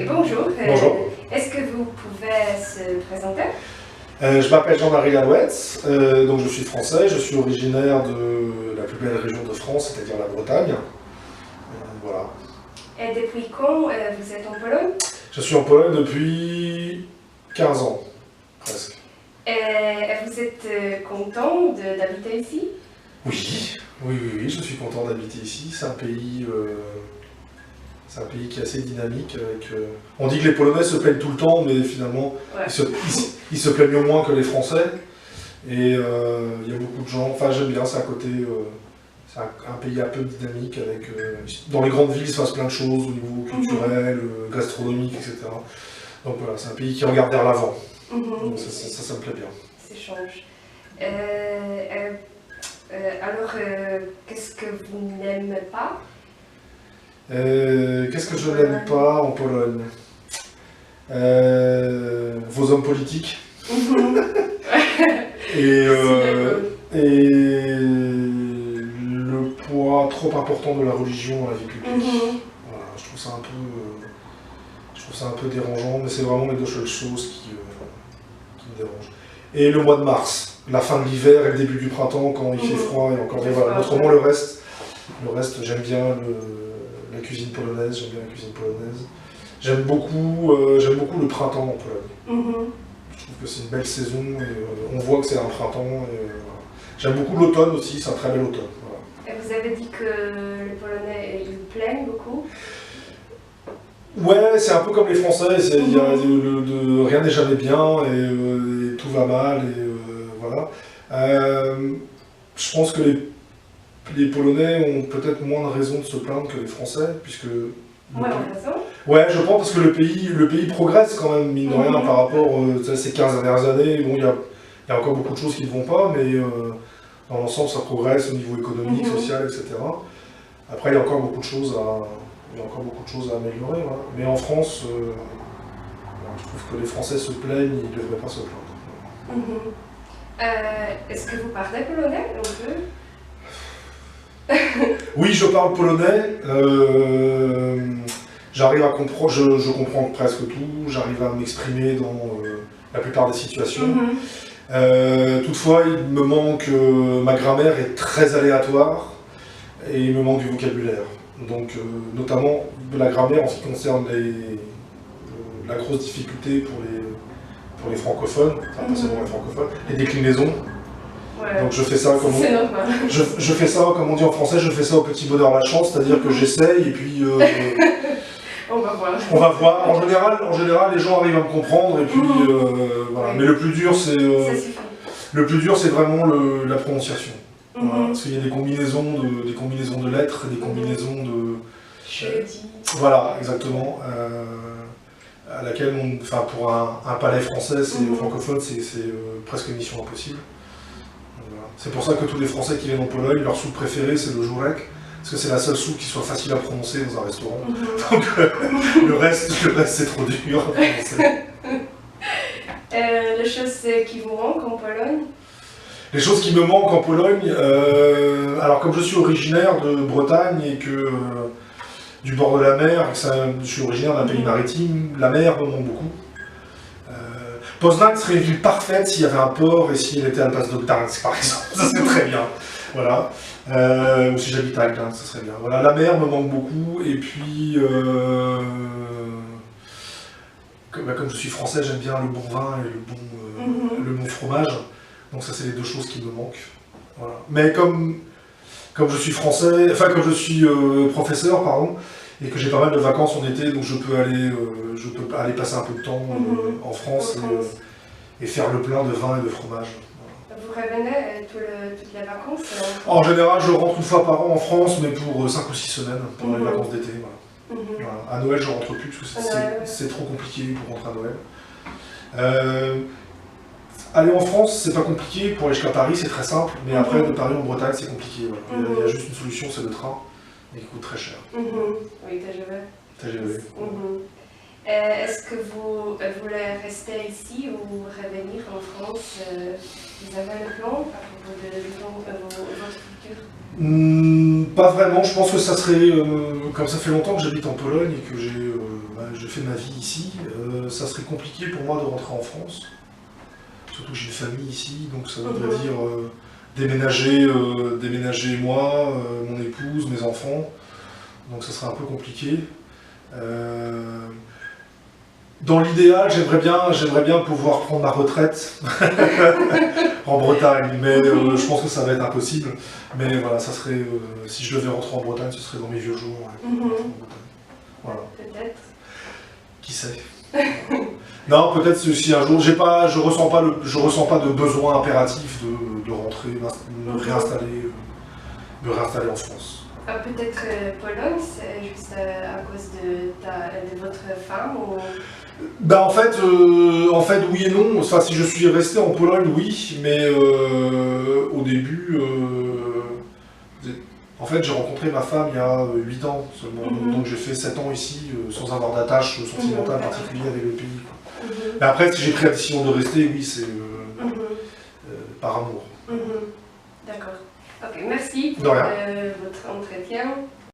Bonjour. Bonjour. Est-ce que vous pouvez se présenter? Je m'appelle Jean-Marie Lalouette, donc je suis français, je suis originaire de la plus belle région de France, c'est-à-dire la Bretagne. Voilà. Et depuis quand vous êtes en Pologne? Je suis en Pologne depuis 15 ans, presque. Et vous êtes content d'habiter ici? Oui, je suis content d'habiter ici. C'est un pays qui est assez dynamique. On dit que les Polonais se plaignent tout le temps, mais finalement, Ouais. ils se plaignent moins que les Français. Et il y a beaucoup de gens. Enfin, j'aime bien, c'est à côté. C'est un pays un peu dynamique. Dans les grandes villes, il se passe plein de choses au niveau culturel, gastronomique, etc. Donc voilà, c'est un pays qui regarde vers l'avant. Donc ça me plaît bien. Ça change. Alors, qu'est-ce que vous n'aimez pas? Qu'est-ce que je n'aime pas en Pologne? Vos hommes politiques. et le poids trop important de la religion dans la vie publique. Voilà, je trouve ça un peu dérangeant, mais c'est vraiment les deux seules choses qui me dérangent. Et le mois de mars, la fin de l'hiver et le début du printemps, quand il fait froid et encore. Voilà. Autrement, le reste j'aime bien la cuisine polonaise, J'aime beaucoup le printemps en Pologne. Je trouve que c'est une belle saison et on voit que c'est un printemps. Voilà. J'aime beaucoup l'automne aussi, c'est un très bel automne. Voilà. Et vous avez dit que les Polonais ils plaignent beaucoup? Ouais, c'est un peu comme les Français, rien n'est jamais bien et tout va mal. Voilà. Je pense que les Polonais ont peut-être moins de raisons de se plaindre que les Français, puisque... Ouais, je pense parce que le pays progresse quand même, mine de rien, par rapport à ces 15 dernières années. Bon, il y a encore beaucoup de choses qui ne vont pas, mais dans l'ensemble, ça progresse au niveau économique, social, etc. Après, il y a encore beaucoup de choses à améliorer. Voilà. Mais en France, je trouve que les Français se plaignent, ils ne devraient pas se plaindre. Est-ce que vous parlez polonais un peu? Oui, je parle polonais. J'arrive à comprendre, je comprends presque tout. J'arrive à m'exprimer dans la plupart des situations. Toutefois, il me manque, ma grammaire est très aléatoire et il me manque du vocabulaire. Donc, notamment de la grammaire en ce qui concerne la grosse difficulté pour les francophones, enfin pas seulement les francophones, les déclinaisons. Ouais. Donc je fais ça comme je fais ça comme on dit en français, je fais ça au petit bonheur la chance, c'est-à-dire que j'essaye et puis on va voir. On va voir. En général, les gens arrivent à me comprendre et puis voilà. Mais le plus dur c'est vraiment la prononciation. Voilà. Parce qu'il y a des combinaisons de lettres, des combinaisons de. Voilà, exactement. À laquelle pour un palais français, francophone, c'est presque une mission impossible. Voilà. C'est pour ça que tous les Français qui viennent en Pologne, leur soupe préférée c'est le żurek, parce que c'est la seule soupe qui soit facile à prononcer dans un restaurant. Donc le reste c'est trop dur à prononcer. Les choses qui vous manquent en Pologne? Les choses qui me manquent en Pologne, alors comme je suis originaire de Bretagne et que du bord de la mer, je suis originaire d'un pays maritime, la mer me manque beaucoup. Poznań serait une ville parfaite s'il y avait un port et si elle était à la place de Gdańsk par exemple, ça serait très bien. Voilà. Ou si j'habitais à Gdańsk, ça serait bien. Voilà, la mer me manque beaucoup et puis comme je suis français, j'aime bien le bon vin et le bon fromage. Donc ça c'est les deux choses qui me manquent. Voilà. Mais comme je suis français, comme je suis professeur, pardon, et que j'ai pas mal de vacances en été, donc je peux aller passer un peu de temps en France et faire le plein de vin et de fromage. Voilà. Vous revenez toutes les vacances? En général, je rentre une fois par an en France, mais pour 5 ou 6 semaines, pendant les vacances d'été. Voilà. Voilà. À Noël, je rentre plus, parce que c'est trop compliqué pour rentrer à Noël. Aller en France, c'est pas compliqué, pour aller jusqu'à Paris, c'est très simple, mais après, de Paris en Bretagne, c'est compliqué. Voilà. Il y a juste une solution, c'est le train, mais qui coûte très cher. Oui, TGV. Est-ce que vous voulez rester ici ou revenir en France? Vous avez un plan à propos de votre futur? Pas vraiment, je pense que ça serait, comme ça fait longtemps que j'habite en Pologne et que je fais ma vie ici. Ça serait compliqué pour moi de rentrer en France. Surtout que j'ai une famille ici, donc ça voudrait dire déménager moi, mon épouse, mes enfants. Donc ça serait un peu compliqué. Dans l'idéal, j'aimerais bien pouvoir prendre ma retraite en Bretagne, mais je pense que ça va être impossible. Mais voilà, ça serait, si je devais rentrer en Bretagne, ce serait dans mes vieux jours. Voilà. Peut-être. Qui sait. Non, peut-être si un jour, je ressens pas de besoin impératif de rentrer, me réinstaller en France. Peut-être Pologne, c'est juste à cause de votre femme ou... Ben en fait, oui et non. Enfin, si je suis resté en Pologne, oui, mais au début, en fait, j'ai rencontré ma femme il y a 8 ans seulement, donc j'ai fait 7 ans ici sans avoir d'attache sentimentale particulière avec le pays. Mais après, si j'ai pris la décision de rester, oui, c'est par amour. D'accord. Ok, merci pour votre entretien.